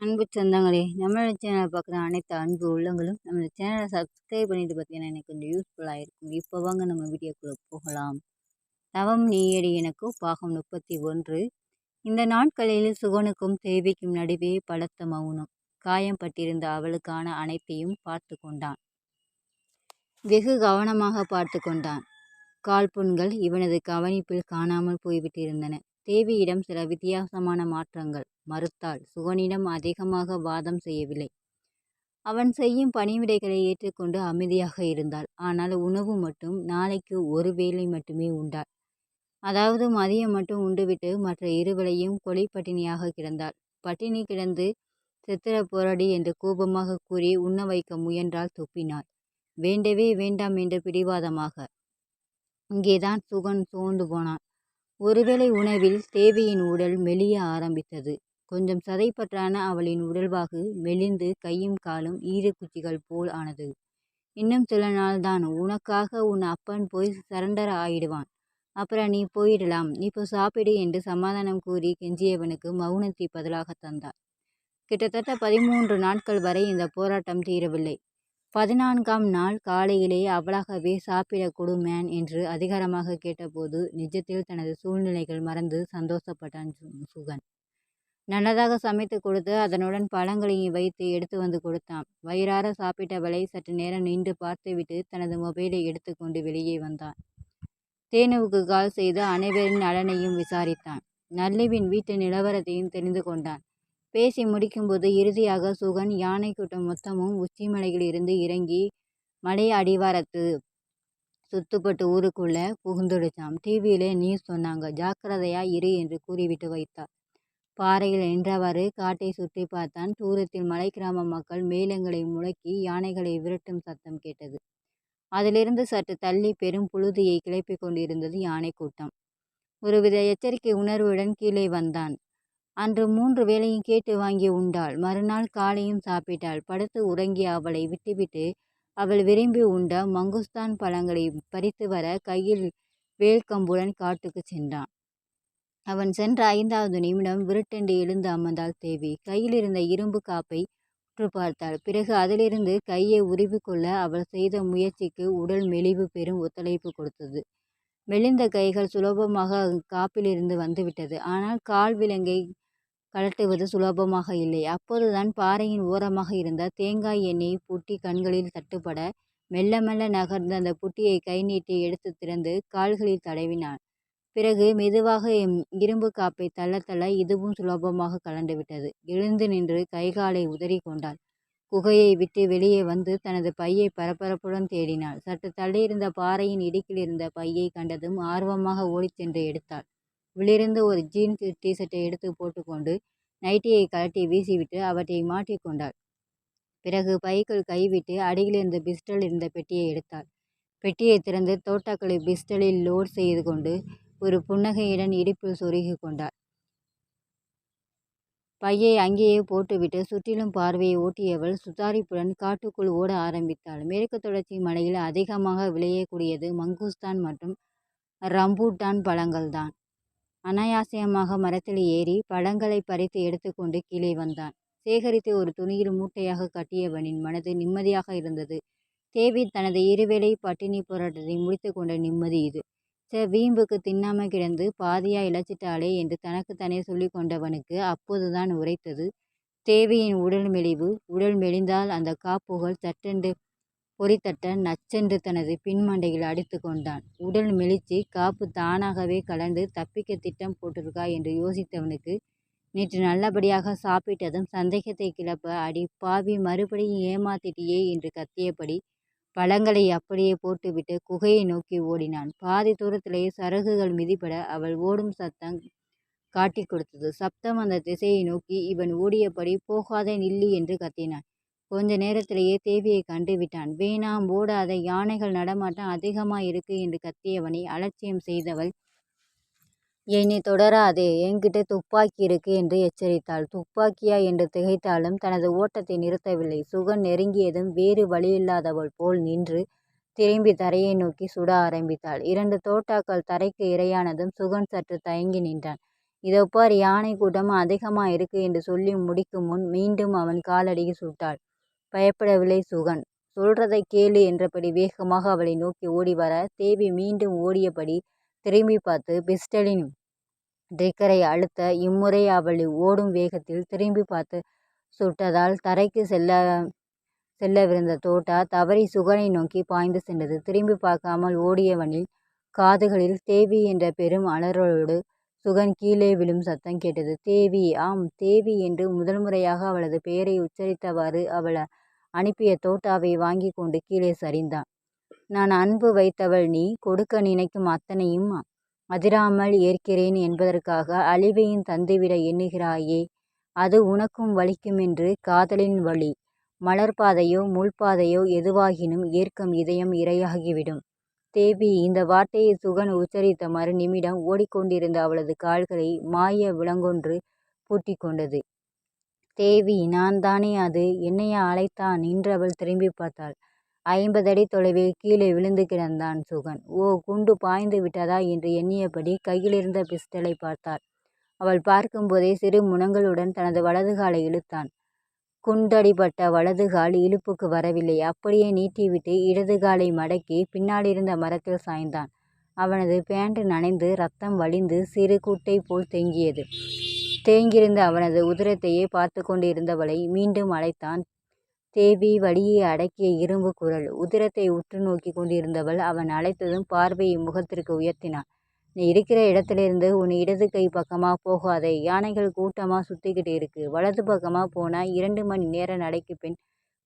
அன்பு சொந்தங்களே, நம்மளோட சேனலை பார்க்குற அனைத்து அன்பு உள்ளங்களும் நம்மளோட சேனலை சப்ஸ்கிரைப் பண்ணிட்டு பார்த்தீங்கன்னா எனக்கு கொஞ்சம் யூஸ்ஃபுல்லாக இருக்கும். இப்போ வாங்க நம்ம வீடியோக்குள்ளே போகலாம். தவம் நீயடி எனக்கு பாகம் 31. இந்த நாட்களில் சுகனுக்கும் தேவிக்கும் நடுவே பலத்த மௌனம். காயம் பட்டிருந்த அவளுக்கான அனைத்தையும் பார்த்து கொண்டான். வெகு கவனமாக பார்த்து கொண்டான். கால் புண்கள் இவனது கவனிப்பில் காணாமல் போய்விட்டிருந்தன. தேவியிடம் சில வித்தியாசமான மாற்றங்கள். மறுத்தாள். சுகனிடம் அதிகமாக வாதம் செய்யவில்லை. அவன் செய்யும் பணிவிடைகளை ஏற்றுக்கொண்டு அமைதியாக இருந்தாள். ஆனால் உணவு மட்டும் நாளைக்கு ஒரு வேளை மட்டுமே உண்டாள். அதாவது மதியம் மட்டும் உண்டுவிட்டு மற்ற இருவேளையும் கொலை பட்டினியாக கிடந்தாள். பட்டினி கிடந்து செத்திர போராடி என்று கோபமாக கூறி உண்ண வைக்க முயன்றால் துப்பினாள். வேண்டவே வேண்டாம் என்று பிடிவாதமாக. இங்கேதான் சுகன் சோர்ந்து போனான். ஒருவேளை உணவில் தேவியின் உடல் மெலிய ஆரம்பித்தது. கொஞ்சம் சதைப்பற்றான அவளின் உடல்வாகு மெலிந்து கையும் காலும் ஈரக்குச்சிகள் போல் ஆனது. இன்னும் சில நாள்தான், உனக்காக உன் அப்பன் போய் சரண்டர் ஆயிடுவான். அப்புறம் நீ போயிடலாம். இப்போ சாப்பிடு என்று சமாதானம் கூறி கெஞ்சியவனுக்கு மௌனத்தை பதிலாக தந்தாள். கிட்டத்தட்ட 13 நாட்கள் வரை இந்த போராட்டம் தீரவில்லை. 14ஆம் நாள் காலையிலே அவளாகவே சாப்பிட கொடு மேன் என்று அதிகாரமாக கேட்டபோது நிஜத்தில் தனது சூழ்நிலைகள் மறந்து சந்தோஷப்பட்டான் சுகன். நல்லதாக சமைத்து கொடுத்து அதனுடன் பழங்களையும் வைத்து எடுத்து வந்து கொடுத்தான். வயிறார சாப்பிட்டவளை சற்று நேரம் நின்று பார்த்துவிட்டு தனது மொபைலை எடுத்துக்கொண்டு வெளியே வந்தான். தேனுவுக்கு கால் செய்து அனைவரின் நலனையும் விசாரித்தான். நல்லுவின் வீட்டு நிலவரத்தையும் தெரிந்து கொண்டான். பேசி முடிக்கும்போது இறுதியாக சுகன் யானை கூட்டம் மொத்தமும் உச்சிமலையில் இருந்து இறங்கி மலை அடிவாரத்து சுத்துப்பட்டு ஊருக்குள்ள புகுந்துடுச்சாம். டிவியில நியூஸ் சொன்னாங்க. ஜாக்கிரதையா இரு என்று கூறிவிட்டு வைத்தார். பாறையில் நின்றவாறு காட்டை சுற்றி பார்த்தான். தூரத்தில் மலை கிராம மக்கள் மேளங்களை முழக்கி யானைகளை விரட்டும் சத்தம் கேட்டது. அதிலிருந்து சற்று தள்ளி பெரும் புழுதியை கிளப்பிக் கொண்டிருந்தது யானை கூட்டம். ஒருவித எச்சரிக்கை உணர்வுடன் கீழே வந்தான். அன்று 3 வேளையும் கேட்டு வாங்கி உண்டாள். மறுநாள் காலையும் சாப்பிட்டாள். படுத்து உறங்கிய அவளை விட்டுவிட்டு அவள் விரும்பி உண்ட மங்குஸ்தான் பழங்களை பறித்து வர கையில் வேல்கம்புடன் காட்டுக்கு சென்றான். அவன் சென்ற 5வது நிமிடம் விருட்டென்று எழுந்து அமர்ந்தாள் தேவி. கையில் இருந்த இரும்பு காப்பை உற்று பார்த்தாள். பிறகு அதிலிருந்து கையை உருவிக்கொள்ள அவள் செய்த முயற்சிக்கு உடல் மெலிவு பெரும் ஒத்துழைப்பு கொடுத்தது. மெலிந்த கைகள் சுலபமாக காப்பிலிருந்து வந்துவிட்டது. ஆனால் கால் விலங்கை கழட்டுவது சுலபமாக இல்லை. அப்போதுதான் பாறையின் ஓரமாக இருந்த தேங்காய் எண்ணெய் புட்டி கண்களில் தட்டுப்பட மெல்ல மெல்ல நகர்ந்து அந்த புட்டியை கை நீட்டி எடுத்து திறந்து கால்களில் தடவினாள். பிறகு மெதுவாக இரும்பு காப்பை தள்ள தள்ள இதுவும் சுலபமாக கலண்டுவிட்டது. எழுந்து நின்று கைகாலை உதறி கொண்டாள். குகையை விட்டு வெளியே வந்து தனது பையை பரபரப்புடன் தேடினாள். சற்று தள்ளியிருந்த பாறையின் இடுக்கில் இருந்த பையை கண்டதும் ஆர்வமாக ஓடிச் சென்று எடுத்தாள். உள்ளிருந்து ஒரு ஜீன்ஸ் டிஷர்ட்டை எடுத்து போட்டுக்கொண்டு நைட்டியை கழட்டி வீசிவிட்டு அவற்றை மாட்டிக்கொண்டாள். பிறகு பைக்குள் கைவிட்டு அடியிலிருந்த பிஸ்டல் இருந்த பெட்டியை எடுத்தாள். பெட்டியை திறந்து தோட்டாக்களை பிஸ்டலில் லோட் செய்து கொண்டு ஒரு புன்னகையுடன் இடுப்பில் சொருகி கொண்டாள். பையை அங்கேயே போட்டுவிட்டு சுற்றிலும் பார்வையை ஓட்டியவள் சுதாரிப்புடன் காட்டுக்குள் ஓட ஆரம்பித்தாள். மேற்கு தொடர்ச்சி மலையில் அதிகமாக விளையக்கூடியது மங்குஸ்தான் மற்றும் ரம்பூட்டான் பழங்கள்தான். அனாயாசமாக மரத்தில் ஏறி பழங்களை பறித்து எடுத்துக்கொண்டு கீழே வந்தான். சேகரித்து ஒரு துணியில் மூட்டையாக கட்டியவனின் மனது நிம்மதியாக இருந்தது. தேவி தனது இருவேளை பட்டினி போராட்டத்தை முடித்து கொண்ட நிம்மதி இது. வீம்புக்கு தின்னாம கிடந்து பாதியா இழைச்சிட்டாளே என்று தனக்குத்தானே சொல்லி கொண்டவனுக்கு அப்போதுதான் உரைத்தது தேவியின் உடல் மெலிவு. உடல் மெலிந்தால் அந்த காப்புகள் சற்றென்று பொறித்தட்ட நச்சென்று தனது பின்மண்டையில் அடித்து கொண்டான். உடல் மெலிச்சு காப்பு தானாகவே கலந்து தப்பிக்க திட்டம் போட்டிருக்கா என்று யோசித்தவனுக்கு நேற்று நல்லபடியாக சாப்பிட்டதும் சந்தேகத்தை கிளப்ப, அடி பாவி, மறுபடியும் ஏமாத்திட்டியே என்று கத்தியபடி பழங்களை அப்படியே போட்டுவிட்டு குகையை நோக்கி ஓடினான். பாதி தூரத்திலேயே சருகுகள் மிதிபட அவள் ஓடும் சத்தம் காட்டி கொடுத்தது. சப்தம் அந்த திசையை நோக்கி. இவன் ஓடியபடி போகாதே, நில்லு என்று கத்தினான். கொஞ்ச நேரத்திலேயே தேவியை கண்டுவிட்டான். வேணாம், ஓடாத, யானைகள் நடமாட்டம் அதிகமாயிருக்கு என்று கத்தியவனை அலட்சியம் செய்தவள், என்னை தொடராதே, என்கிட்ட துப்பாக்கி இருக்கு என்று எச்சரித்தாள். துப்பாக்கியா என்று திகைத்தாலும் தனது ஓட்டத்தை நிறுத்தவில்லை. சுகன் நெருங்கியதும் வேறு வழியில்லாதவள் போல் நின்று திரும்பி தரையை நோக்கி சுட ஆரம்பித்தாள். 2 தோட்டாக்கள் தரைக்கு இரையானதும் சுகன் சற்று தயங்கி நின்றான். இதோ பார், யானை கூட்டம் அதிகமா இருக்கு என்று சொல்லி முடிக்கும் முன் மீண்டும் அவன் காலடியில் சுட்டாள். பயப்படவில்லை சுகன். சொல்றதை கேளு என்றபடி வேகமாக அவளை நோக்கி ஓடி வர, தேவி மீண்டும் ஓடியபடி திரும்பி பார்த்து பிஸ்டலின் ட்ரிக்கரை அழுத்த, இம்முறை அவள் ஓடும் வேகத்தில் திரும்பி பார்த்து சுட்டதால் தரைக்கு செல்லவிருந்த தோட்டா தவறி சுகனை நோக்கி பாய்ந்து சென்றது. திரும்பி பார்க்காமல் ஓடியவனில் காதுகளில் தேவி என்ற பெரும் அலறலோடு சுகன் கீழே விழும் சத்தம் கேட்டது. தேவி, ஆம் தேவி என்று முதல் முறையாக அவளது பெயரை உச்சரித்தவாறு அவள் அனுப்பிய தோட்டாவை வாங்கி கொண்டு கீழே சரிந்தான். நான் அன்பு வைத்தவள் நீ. கொடுக்க நினைக்கும் அத்தனையும் அதிராமல் ஏற்கிறேன் என்பதற்காக அழிவையும் தந்துவிட எண்ணுகிறாயே, அது உனக்கும் வலிக்கும் என்று. காதலின் வழி மலர்பாதையோ முள்பாதையோ எதுவாகினும் ஏற்கும் இதயம் இரையாகிவிடும். தேவி, இந்த வார்த்தையை சுகன் உச்சரித்த மறு நிமிடம் ஓடிக்கொண்டிருந்த அவளது கால்களை மாய விலங்கொன்று பூட்டி கொண்டது. தேவி, நான் தானே அது. என்னையா அழைத்தான்? நின்றவள் திரும்பி பார்த்தாள். 50 அடி தொலைவில் கீழே விழுந்து கிடந்தான் சுகன். ஓ, குண்டு பாய்ந்து விட்டதா என்று எண்ணியபடி கையிலிருந்த பிஸ்டலை பார்த்தாள். அவள் பார்க்கும்போதே சிறு முனங்களுடன் தனது வலது காலை இழுத்தான். குண்டடிபட்ட வலது கால் இழுப்புக்கு வரவில்லை. அப்படியே நீட்டிவிட்டு இடது காலை மடக்கி பின்னாலிருந்த மரத்தில் சாய்ந்தான். அவனது பேண்ட் நனைந்து ரத்தம் வழிந்து சிறு குட்டை போல் தேங்கியது. தேங்கியிருந்த அவனது உதரத்தையே பார்த்து கொண்டிருந்தவளை மீண்டும் அழைத்தான். தேவி, வலியை அடக்கிய இரும்பு குரல். உதிரத்தை உற்று நோக்கி கொண்டிருந்தவள் அவன் அழைத்ததும் பார்வையை முகத்திற்கு உயர்த்தினாள். நீ இருக்கிற இடத்திலிருந்து உன் இடது கை பக்கமா போகாதே. யானைகள் கூட்டமா சுத்திக்கிட்டு இருக்கு. வலது பக்கமா போனா 2 மணி நேர நடைக்கு பின்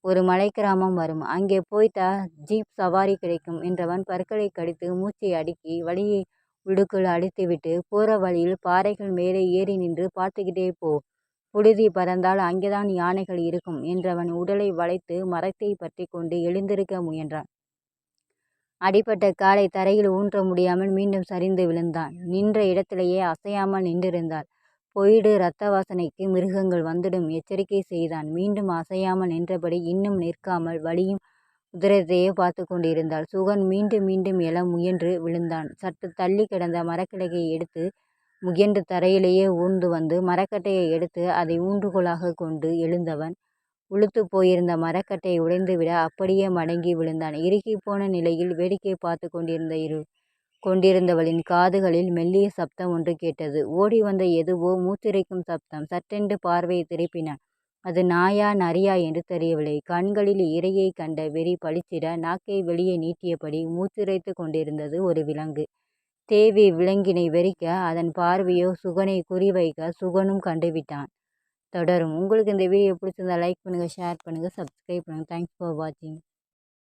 ஒரு மலை கிராமம் வரும். அங்கே போய்த்தா ஜீப் சவாரி கிடைக்கும் என்றவன் பற்களை கடித்து மூச்சை அடுக்கி வலியை உள்ளுக்குள் அடித்துவிட்டு, போற வழியில் பாறைகள் மேலே ஏறி நின்று பார்த்துக்கிட்டே போ. புழுதி பறந்தால் அங்கேதான் யானைகள் இருக்கும் என்றவன் உடலை வளைத்து மரத்தை பற்றி கொண்டு எழுந்திருக்க முயன்றான். அடிபட்ட காலை தரையில் ஊன்ற முடியாமல் மீண்டும் சரிந்து விழுந்தான். நின்ற இடத்திலேயே அசையாமல் நின்றிருந்தாள். போயிடு, இரத்த வாசனைக்கு மிருகங்கள் வந்துடும் எச்சரிக்கை செய்தான். மீண்டும் அசையாமல் நின்றபடி இன்னும் நிற்காமல் வலியும் உதிரத்தையே பார்த்து கொண்டிருந்தாள். சுகன் மீண்டும் மீண்டும் எழ முயன்று விழுந்தான். சற்று தள்ளி கிடந்த மரக்கிளையை எடுத்து முயன்று தரையிலேயே ஊர்ந்து வந்து மரக்கட்டையை எடுத்து அதை ஊன்றுகோலாக கொண்டு எழுந்தவன் உளுத்து போயிருந்த மரக்கட்டையை உடைந்துவிட அப்படியே மடங்கி விழுந்தான். இறுகிப்போன நிலையில் வேடிக்கை பார்த்து கொண்டிருந்தவளின் காதுகளில் மெல்லிய சப்தம் ஒன்று கேட்டது. ஓடி வந்த எதுவோ மூச்சிறைக்கும் சப்தம். சட்டென்று பார்வையை திருப்பினான். அது நாயா நரியா என்று தெரியவில்லை. கண்களில் இரையை கண்ட வெறி பளிச்சிட நாக்கை வெளியே நீட்டியபடி மூச்சிறைத்து கொண்டிருந்தது ஒரு விலங்கு. தேவி விலங்கினை வெறிக்க அதன் பார்வையோ சுகனை குறிவைக்க சுகனும் கண்டுவிட்டான். தொடரும். உங்களுக்கு இந்த வீடியோ பிடிச்சிருந்தா லைக் பண்ணுங்கள், ஷேர் பண்ணுங்கள், சப்ஸ்கிரைப் பண்ணுங்கள். தேங்க்ஸ் ஃபார் வாட்சிங்.